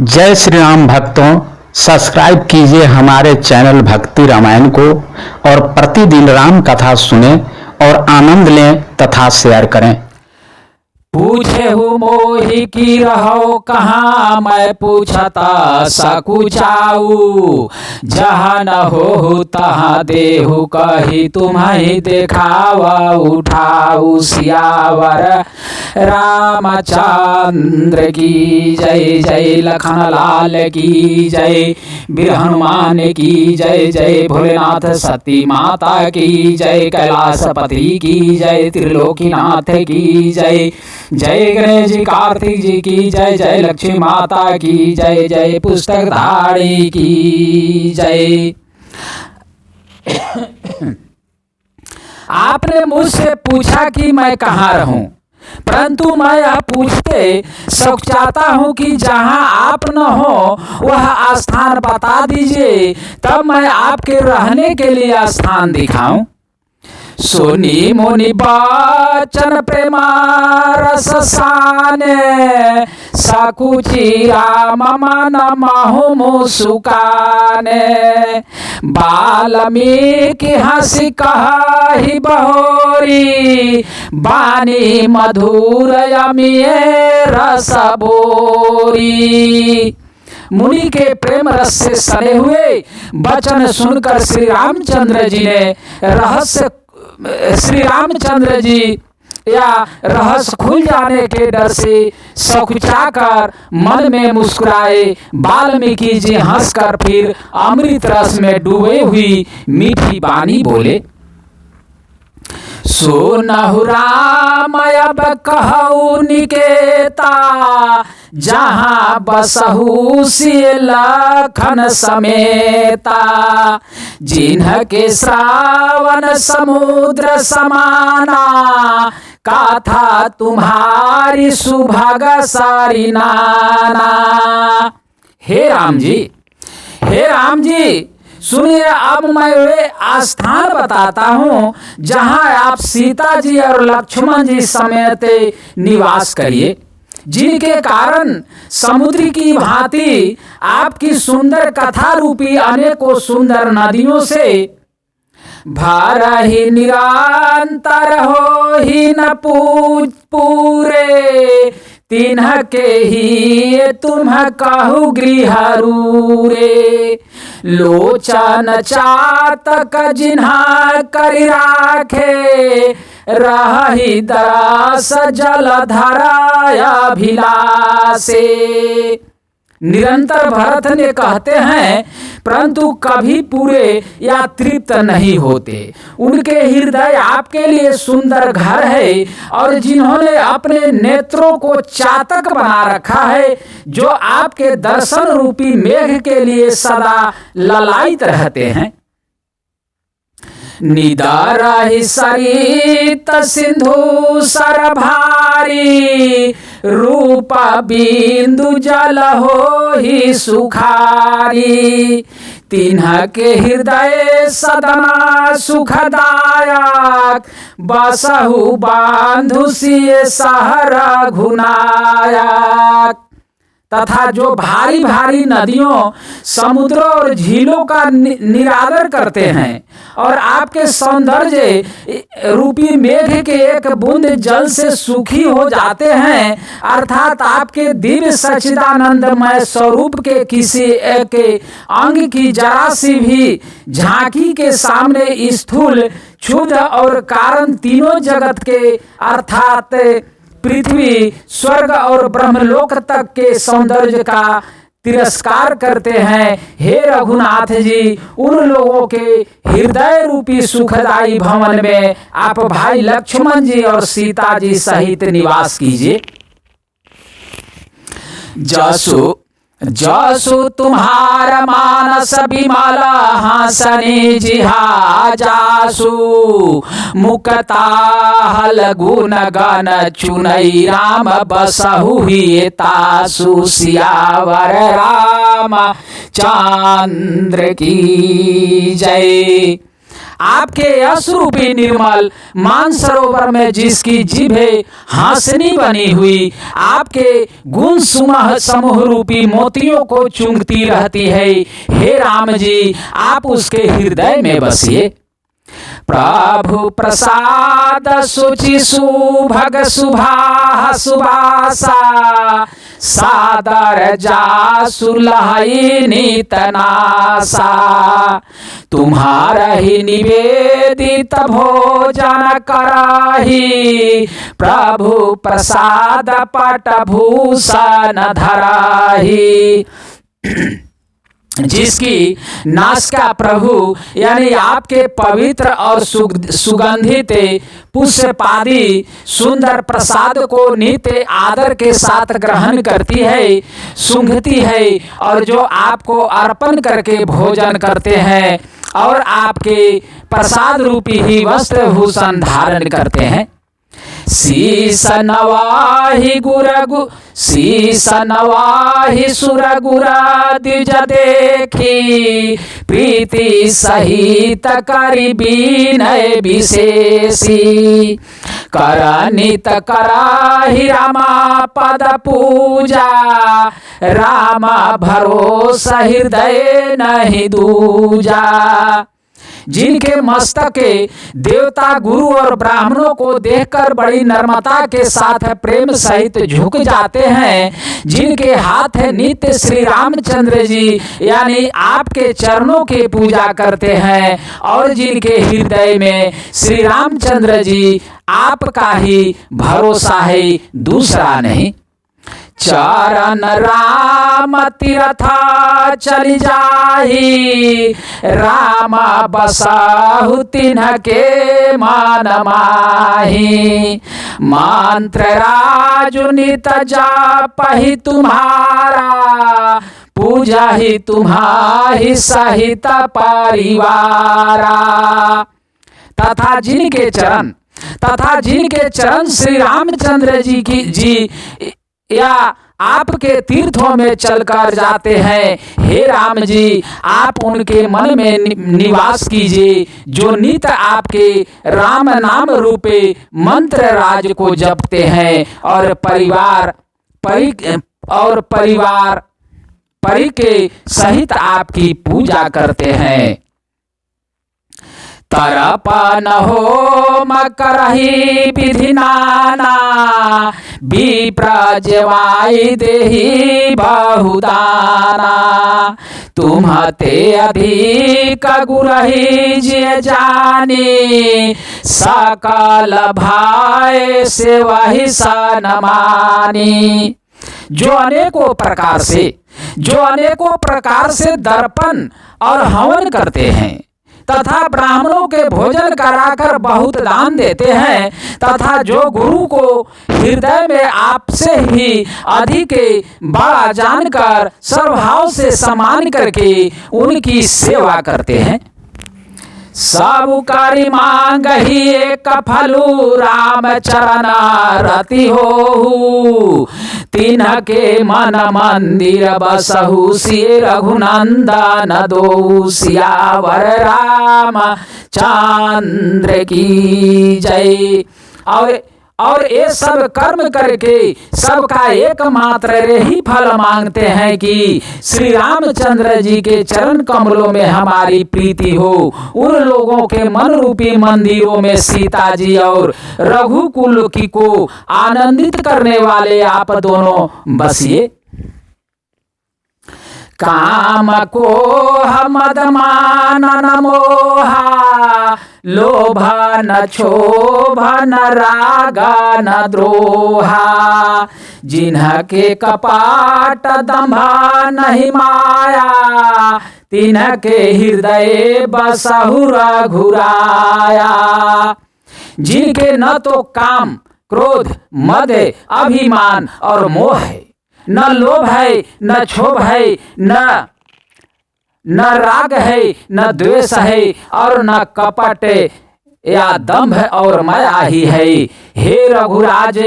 जय श्री राम भक्तों, सब्सक्राइब कीजिए हमारे चैनल भक्ति रामायण को और प्रतिदिन राम कथा सुने और आनंद लें तथा शेयर करें। पूछे हूँ मोहि की रहो कहाँ, मैं पूछता सकुचाऊ। जहाँ न हो तहाँ देहु कही, तुम्हें देखावा उठाऊ। सियावर रामचंद्र की जय जय, लखन लाल की जय, वीर हनुमान की जय जय, भोलेनाथ सती माता की जय, कैलाशपति की जय, त्रिलोकीनाथ की जय, जय गणेश जी कार्तिक जी की जय जय, लक्ष्मी माता की जय जय, पुस्तक धारी की जय। आपने मुझसे पूछा कि मैं कहाँ रहूं, परंतु मैं यह पूछते शौक चाहता हूँ कि जहाँ आप न हो वह स्थान बता दीजिए, तब मैं आपके रहने के लिए स्थान दिखाऊं। सुनी मुनि बचन प्रेमा रस साने, सकुची राम मन महु मुसुकाने। वाल्मीकि हंसी कहि बहोरी, बानी मधुर यमिए रस बोरी। मुनि के प्रेम रस से सने हुए वचन सुनकर श्री रामचंद्र जी या रहस्य खुल जाने के डर से सकुचाकर मन में मुस्कुराए। वाल्मीकि जी हंसकर फिर अमृत रस में डूबे हुई मीठी बानी बोले। सुनहु राम अब कहु निकेता, जहाँ बसहु सिय लखन समेता। जिन्हके श्रावण समुद्र समाना, गाथा तुम्हारी सुभग सारी नाना। हे राम जी सुनिए, अब मैं वे आस्थान बताता हूँ जहाँ आप सीता जी और लक्ष्मण जी समेत निवास करिए, जिनके कारण समुद्र की भांति आपकी सुंदर कथा रूपी अनेकों सुंदर नदियों से भर ही निरंतर हो ही न पूरे। तिन्ह के ही तुम कहु गृह रूरे। लोचन चातक जिन्हा करि राखे, रही दरस जल धराया भिलासे। निरंतर भरत ने कहते हैं परंतु कभी पूरे या तृप्त नहीं होते। उनके हृदय आपके लिए सुंदर घर है और जिन्होंने अपने नेत्रों को चातक बना रखा है, जो आपके दर्शन रूपी मेघ के लिए सदा ललायित रहते हैं। निदार सरित सिंधु सर भारी, रूप बिंदु जल हो ही सुखारी। तिन्ह के हृदय सदना सुखदायक, बसहु बांधु सिय सहर घुनायक। तथा जो भारी भारी नदियों, समुद्रों और झीलों का निरादर करते हैं और आपके सौंदर्य रूपी मेघ के एक बूंद जल से सुखी हो जाते हैं, अर्थात आपके दिव्य सच्चिदानंदमय स्वरूप के किसी एक अंग की जरा सी भी झांकी के सामने स्थूल, क्षुद्र और कारण तीनों जगत के अर्थात पृथ्वी, स्वर्ग और ब्रह्मलोक तक के सौंदर्य का तिरस्कार करते हैं। हे रघुनाथ जी, उन लोगों के हृदय रूपी सुखदायी भवन में आप भाई लक्ष्मण जी और सीता जी सहित निवास कीजिए। जसु तुम्हारा मानस विमला, हंसनी जिहा जासु। मुक्ता हल गुण गण चुनई, राम बसहु ही तासु। सियावर राम चंद्र की जय। आपके यश रूपी निर्मल मानसरोवर में जिसकी जिभे हंसनी बनी हुई आपके गुण समूह रूपी मोतियों को चूंघती रहती है। हे राम जी, आप उसके हृदय में बसिए। प्रभु प्रसाद सुचि सुभग सुभा सुबासा सादर जासु लहई नितनासा। तुम्हारा ही निवेदित भोजन कराही प्रभु प्रसाद पट भूषण धराही। जिसकी नासिका प्रभु यानी आपके पवित्र और सुगंधित पुष्पादि सुंदर प्रसाद को नित्य आदर के साथ ग्रहण करती है, सूंघती है, और जो आपको अर्पण करके भोजन करते हैं और आपके प्रसाद रूपी ही वस्त्र भूषण धारण करते हैं। शीस नवाहि सुर गुरा द्विज देखी प्रीति सहित करि विनय विशेषी। करनित कराहि रामा पद पूजा रामा भरोसा हृदय नहीं दूजा। जिनके मस्तक के देवता गुरु और ब्राह्मणों को देखकर बड़ी नम्रता के साथ प्रेम सहित झुक जाते हैं, जिनके हाथ नित्य श्री रामचंद्र जी यानी आपके चरणों की पूजा करते हैं और जिनके हृदय में श्री रामचंद्र जी आपका ही भरोसा है, दूसरा नहीं। चरण राम तीरथा चली जाही राम बसाहु तिन्ह के मान माही। मंत्र राजु नित जापहि तुम्हारा पूजा ही तुम्हारी सहित परिवारा। तथा जिनके चरण श्री रामचंद्र जी या आपके तीर्थों में चलकर जाते हैं, हे राम जी, आप उनके मन में निवास कीजिए, जो नित आपके राम नाम रूपे मंत्र राज को जपते हैं और परि के सहित आपकी पूजा करते हैं। तरपन हो मकरही विधि नाना विप्रजवाई देही बहुदाना। तुम्हते अधिक गुरही जे जानी सकल भाई से वही सनमानी। जो अनेकों प्रकार से दर्पण और हवन करते हैं तथा ब्राह्मणों के भोजन कराकर बहुत दान देते हैं, तथा जो गुरु को हृदय में आपसे ही अधिक बड़ा जानकर सर्वभाव से सम्मान करके उनकी सेवा करते हैं। सब करि मांगहि एक फलु राम चरण रति होहु। तिन्ह के मन मंदिर बसहु सिय रघुनंदन दो सियावर राम चंद्र की जय। और ये सब कर्म करके सबका एकमात्र ही फल मांगते हैं कि श्री रामचंद्र जी के चरण कमलों में हमारी प्रीति हो। उन लोगों के मन रूपी मंदिरों में सीता जी और रघुकुल की को आनंदित करने वाले आप दोनों बसिए। काम को मदमान न मोहा लोभा न क्षोभा न रागा न द्रोहा। जिन्ह के कपाट दंभा नहीं माया तिन्ह के हृदय बसहु रघुराया। जिनके न तो काम क्रोध मद अभिमान और मोह है, न लोभ है, न क्षोभ है, न राग है, न द्वेष है और न कपट या दंभ और माया ही है। हे रघुराज,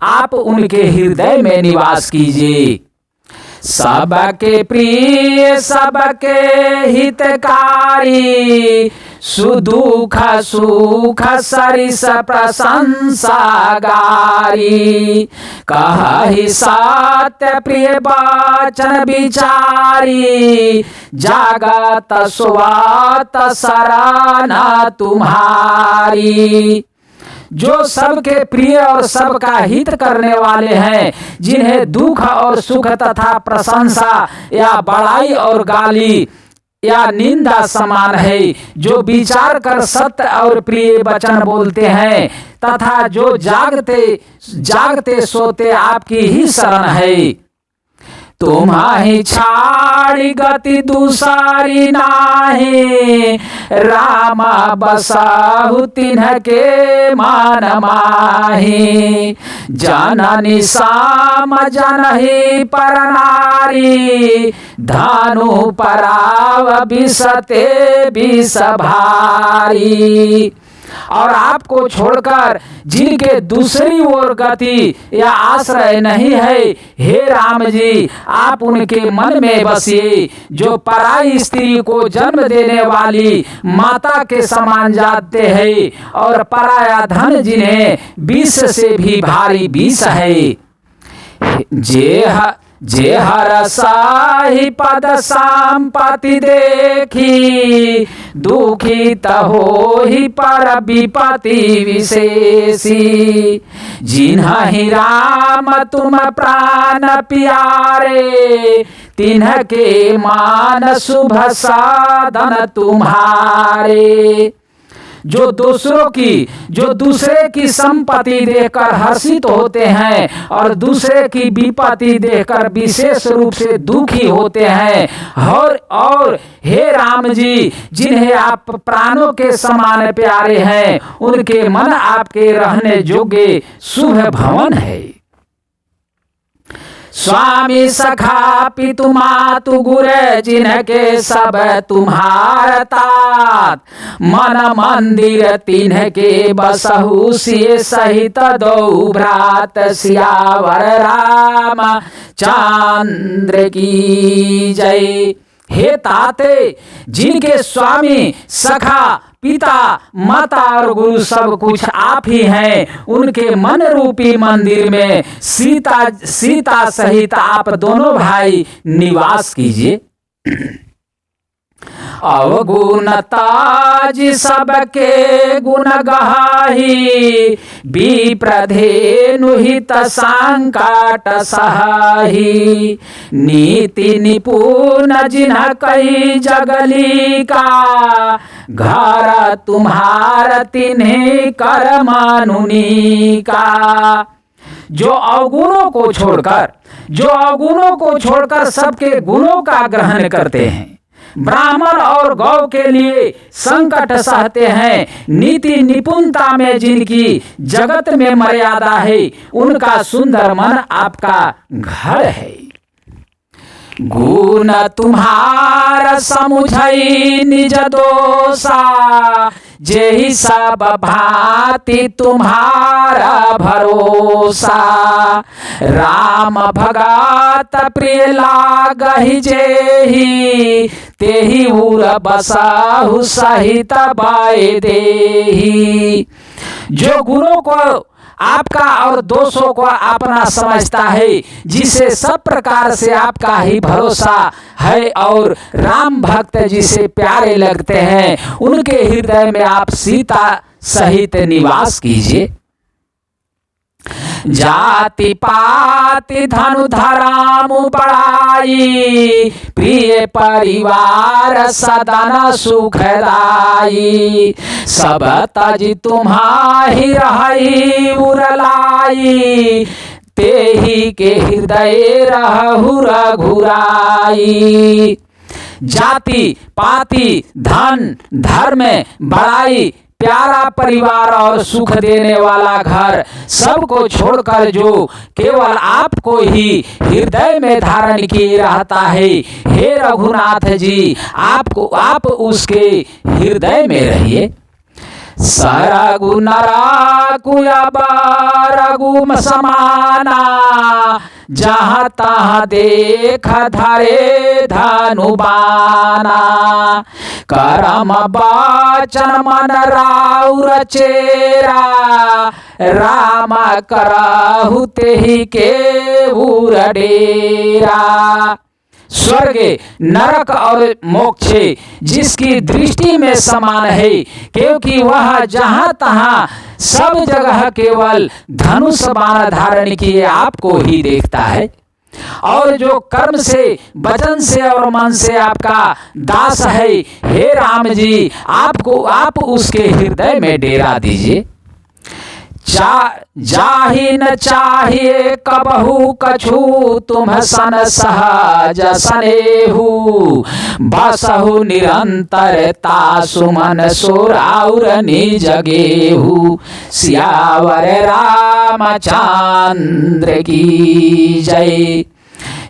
आप उनके हृदय में निवास कीजिए। सबके प्रिय सबके हितकारी सुदुख सुख सरिस प्रशंसा गारी, कहि सत्य प्रिय वचन विचारी, जागत स्वात शरण तुम्हारी। जो सबके प्रिय और सबका हित करने वाले हैं, जिन्हें दुख और सुख तथा प्रशंसा या बड़ाई और गाली या निंदा समान है, जो विचार कर सत्य और प्रिय वचन बोलते हैं तथा जो जागते सोते आपकी ही शरण है। तुम्हारी छाड़ी गति दूसरी नाही, राम बसाहु तिन्ह के मान माही, जननी साम जनहि पर नारी, धानु पराव बिसते बिस भारी। और आपको छोड़कर जिनके दूसरी ओर गति या आश्रय नहीं है, हे राम जी आप उनके मन में बसिए, जो पराई स्त्री को जन्म देने वाली माता के समान जानते हैं, और पराया धन जिन्हें विष से भी भारी विष है। जे हर साहि पद संपत्ति देखी, दुखित होहि पर विपत्ति विशेषी, जिन्हि राम तुम प्राण प्यारे, तिन्ह के मान शुभ साधन तुम्हारे। जो दूसरे की संपत्ति देखकर हर्षित होते हैं और दूसरे की विपत्ति देखकर विशेष रूप से दुखी होते हैं, और हे राम जी जिन्हें आप प्राणों के समान प्यारे हैं, उनके मन आपके रहने योग्य शुभ भवन है। स्वामी सखा पितु मातु गुरे, जिनके सब तुम्हार तात, मन मंदिर तिन्ह के बसहु, सिय सहित दो भ्रात, सियावर राम चंद्र की जय। हे ताते, जिनके स्वामी सखा पिता माता और गुरु सब कुछ आप ही हैं, उनके मन रूपी मंदिर में सीता सहित आप दोनों भाई निवास कीजिए। अवगुणता जी सबके गुण गहाही, विप्रधेनु हित संकट सहाही, नीति निपुण जिन्ह कई जगली का, घर तुम्हार तिन्हीं कर मानुनी का। जो अवगुणों को छोड़कर सबके गुणों का ग्रहण करते हैं, ब्राह्मण और गौ के लिए संकट सहते हैं, नीति निपुणता में जिनकी जगत में मर्यादा है, उनका सुंदर मन आपका घर है। गुण तुम्हार समुझई निज दोषा, जेहि सब भांति तुम्हारा भरोसा, राम भगत प्रिय लागहि जेहि, तेहि उर बसाहु सहित बाय देहि। जो गुणों को आपका और दोषों को अपना समझता है, जिसे सब प्रकार से आपका ही भरोसा है, और राम भक्त जिसे प्यारे लगते हैं, उनके हृदय में आप सीता सहित निवास कीजिए। जाति पाति धनु धरामु बड़ाई, प्रिय परिवार सदन सुखदाई, सब तज तुम्हारी रही उरलाई, तेहि के हृदय रहु रघुराई। जाति पाति धन धर्म बड़ाई, प्यारा परिवार और सुख देने वाला घर, सबको छोड़कर जो केवल आपको ही हृदय में धारण किए रहता है, हे रघुनाथ जी आप उसके हृदय में रहिए। सरगु नराकुया बारगु समाना, जहाँ तहाँ देख धरे धनुबाना। करम बचन मन राउर चेरा, राम करहु तेहि के उर डेरा। स्वर्ग नरक और मोक्ष जिसकी दृष्टि में समान है, क्योंकि वह जहाँ तहाँ सब जगह केवल धनुष बाण धारण किए आपको ही देखता है। और जो कर्म से, वचन से और मन से आपका दास है, हे राम जी, आप उसके हृदय में डेरा दीजिए। जाहि न चाहिए कबहू कछु, तुम सन सहज सनेहु। बसहु निरंतर तासु मन सोराउर निज गेहु। सियावर रामचंद्र की जय।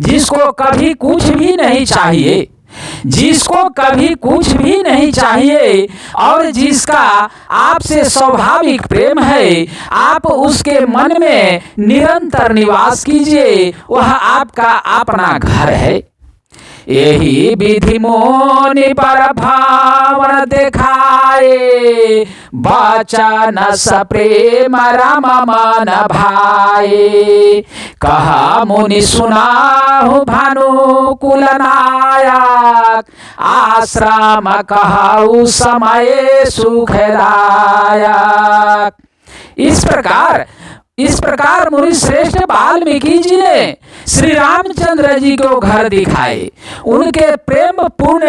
जिसको कभी कुछ भी नहीं चाहिए, जिसको कभी कुछ भी नहीं चाहिए और जिसका आपसे स्वाभाविक प्रेम है, आप उसके मन में निरंतर निवास कीजिए। वह आपका अपना घर है। यही विधि मोनि पर भावन देखाए, बचन स प्रेम राम मन भाए। कहा मुनि सुनाहु भानुकुल नायक, आश्रम कहु समय सुखदायक। इस प्रकार मुनि श्रेष्ठ वाल्मीकि जी ने श्री रामचंद्र जी को घर दिखाए। उनके प्रेम पूर्ण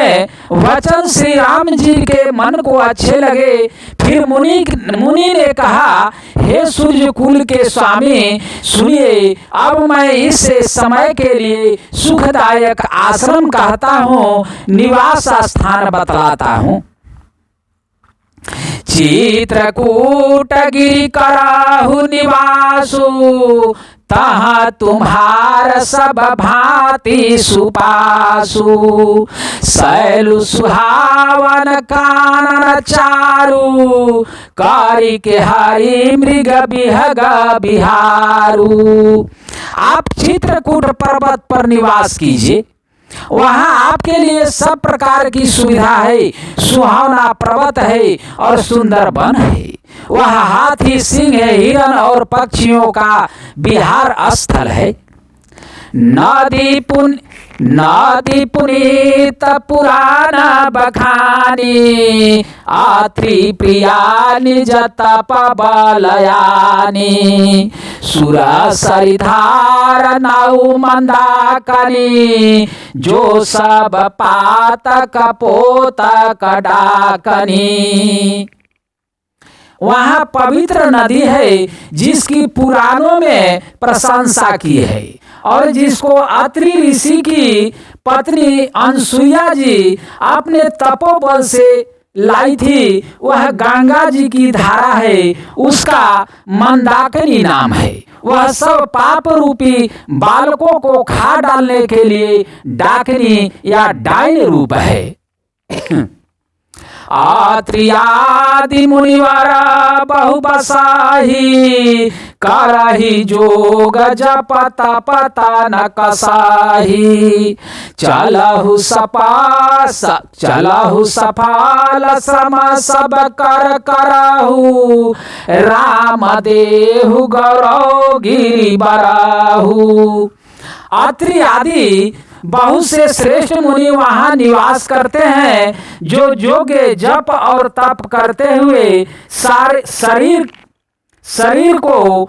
वचन श्री राम जी के मन को अच्छे लगे। फिर मुनि ने कहा, हे सूर्य कुल के स्वामी, सुनिए, अब मैं इस समय के लिए सुखदायक आश्रम कहता हूँ, निवास स्थान बतलाता हूँ। चित्रकूट गिरि कराहु निवासु, तहाँ तुम्हार सब भांति सुपासु। शैलु सुहावन कानन चारु, कारी के हरि मृग बिहग बिहारू। आप चित्रकूट पर्वत पर निवास कीजिए। वहाँ आपके लिए सब प्रकार की सुविधा है। सुहावना पर्वत है और सुंदर वन है। वहाँ हाथी, सिंह, हिरण और पक्षियों का विहार स्थल है। नदी पुनीत पुराण बखानी, आत्रि प्रिया निज तप बलयानी। सुर सरिधार नाउ मंदाकनी, जो सब पातक पोतक डाकनी। वहाँ पवित्र नदी है जिसकी पुराणों में प्रशंसा की है और जिसको अत्रि ऋषि की पत्नी अनसुईया जी अपने तपोबल से लाई थी। वह गंगा जी की धारा है, उसका मंदाकिनी नाम है। वह सब पाप रूपी बालकों को खा डालने के लिए डाकिनी या डाइन रूप है। आत्रियादि मुनिवर बहु बसाही, करहि जोग जप तप तन कसाही। चलहु सफल श्रम सब कर करहु, राम देहु गौरव गिरि बराहु। अत्रि आदि बहुत से श्रेष्ठ मुनि वहाँ निवास करते हैं, जो योग जप और तप करते हुए शरीर को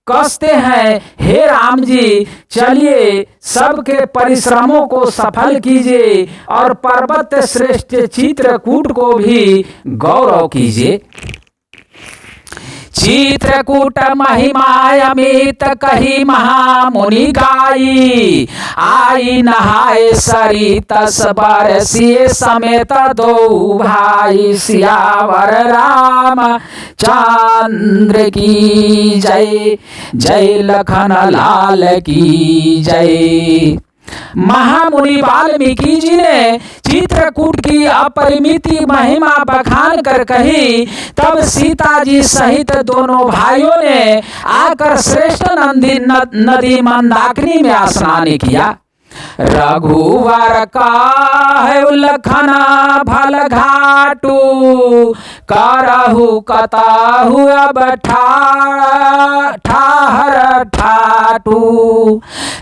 कसते हैं। हे राम जी, चलिए सबके परिश्रमों को सफल कीजिए और पर्वत श्रेष्ठ चित्रकूट को भी गौरव कीजिए। चित्रकूट महिमायमित कही महामुनि गाई, आई नहाए सरित बरसिए समेत दो भाई। सियावर राम चंद्र की जय, जय लखन लाल की जय। महामुनि वाल्मीकि जी ने चित्रकूट की अपरिमित महिमा बखान कर कही। तब सीता जी सहित दोनों भाइयों ने आकर श्रेष्ठ नदी मंदाकिनी में स्नान किया। रघुवर का है उल्लखन भल घाटू, करहु कताहु अब ठाहर ठाटू।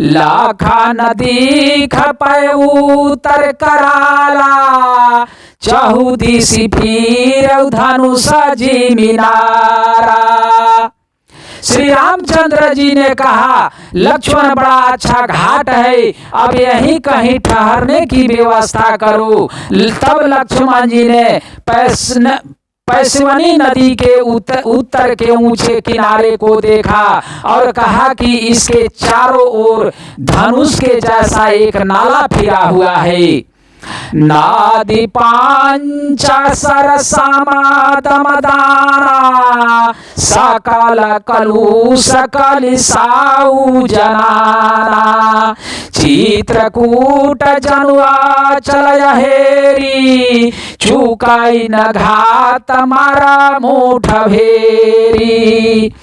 लाखा नदी खपय उतर कराला, चहु दिशि फिर धनुष जी मिनारा। श्री रामचंद्र जी ने कहा, लक्ष्मण बड़ा अच्छा घाट है, अब यहीं कहीं ठहरने की व्यवस्था करो। तब लक्ष्मण जी ने पैसवनी नदी के उत्तर के ऊंचे किनारे को देखा और कहा कि इसके चारों ओर धनुष के जैसा एक नाला फिरा हुआ है। नादि पांच सरसमादमदाना, सकल कलु सकल साऊ जनाना। चित्रकूट जनुआ चलय हेरी, चुकाई न घात मारा मुठ भेरी।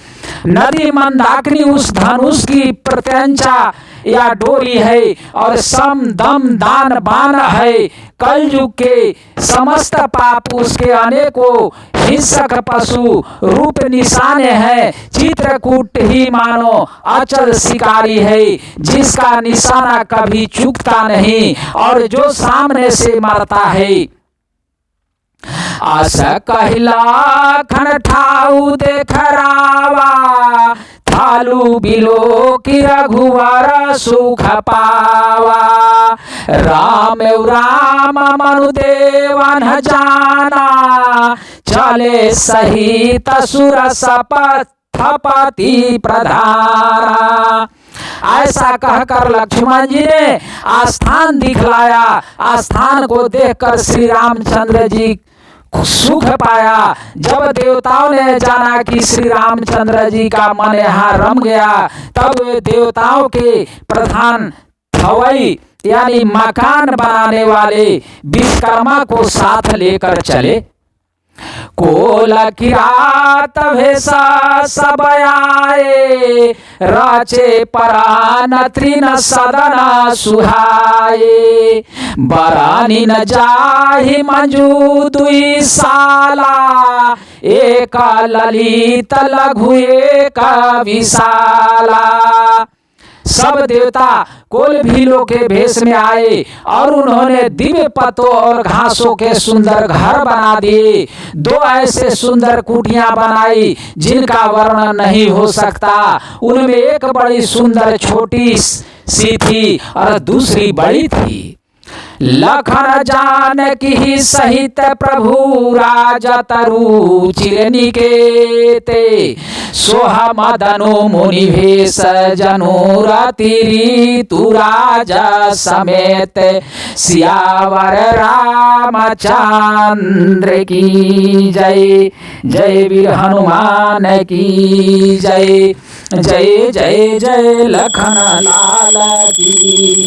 नदी मंदाकिनी उस धनुष की प्रत्यंचा या डोरी है और सम दम दान बान है। कलयुग के समस्त पाप उसके अनेकों हिंसक पशु रूप निशाने हैं। चित्रकूट ही मानो अचल शिकारी है, जिसका निशाना कभी चूकता नहीं और जो सामने से मरता है। आस कहला खन ठाऊ देख रावा, थालू बिलो की रघुवर सुख पावा। राम राम मनुदेवन जाना, चले सहित सुर सपथपति प्रधाना। ऐसा कहकर लक्ष्मण जी ने आस्थान दिखलाया। आस्थान को देखकर श्री रामचंद्र जी सुख पाया। जब देवताओं ने जाना कि श्री रामचंद्र जी का मन यहाँ रम गया, तब वे देवताओं के प्रधान थवई यानी मकान बनाने वाले विश्वकर्मा को साथ लेकर चले। कोल किरात भेसा सब आए, राचे परान त्रिन सदन सुहाए। बरानी न जाहि मंजू दुई साला, एक ललित लघु एक विशाला। सब देवता कोल भीलों के भेष में आए और उन्होंने दिव्य पत्तों और घासों के सुंदर घर बना दिए। दो ऐसे सुंदर कुटियां बनाई जिनका वर्णन नहीं हो सकता। उनमें एक बड़ी सुंदर छोटी सी थी और दूसरी बड़ी थी। लखन जानकी सहित प्रभु राजतरु चिरनिकेते, सोह मदनु मुनि भेष जनु रति तु राजा समेत। सियावर रामचंद्र की जय, जय वीर हनुमान की जय। जय जय जय लखन लाल की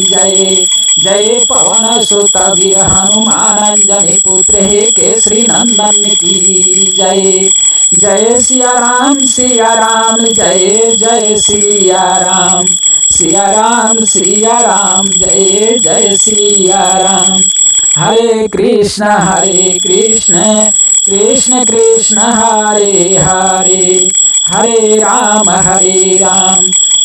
जय। जय पवन सुत वीर हनुमान जनि पुत्र हे केसरी नंदन की जय। जय सिया राम जय जय सिया राम। सिया राम जय जय सिया राम। हरे कृष्ण कृष्ण कृष्ण हरे हरे, हरे राम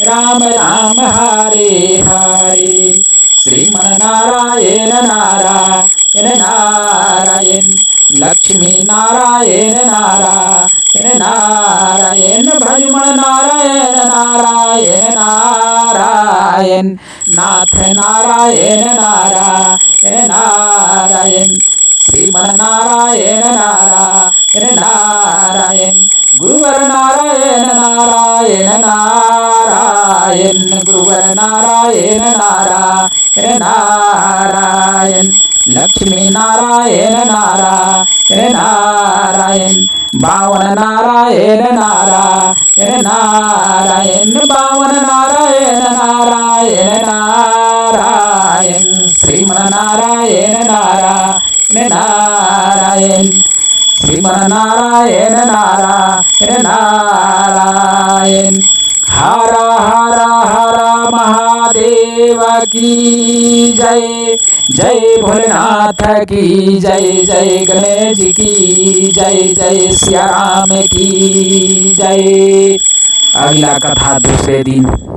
राम राम हरे हरे। श्रीमन्नारायण नारायण नारायण, लक्ष्मी नारायण नारायण नारायण। भजमन नारायण नारायण नारायण, नाथ नारायण नारायण नारायण। श्रीमन्नारायण नारायण नारायण, गुरुवर नारायण नारायण नारायण। गुरुवर नारायण नारायण नारायण, लक्ष्मी नारायण नारायण नारायण। बावन नारायण नारायण नारायण, बावन नारायण नारायण नारायण। नारायण श्रीमन्नारायण नारायण नारायण। हर हर हर महादेव की जय। जय भोलेनाथ की जय। जय गणेश जी की जय। जय सिया राम की जय। अगला कथा दूसरे दिन।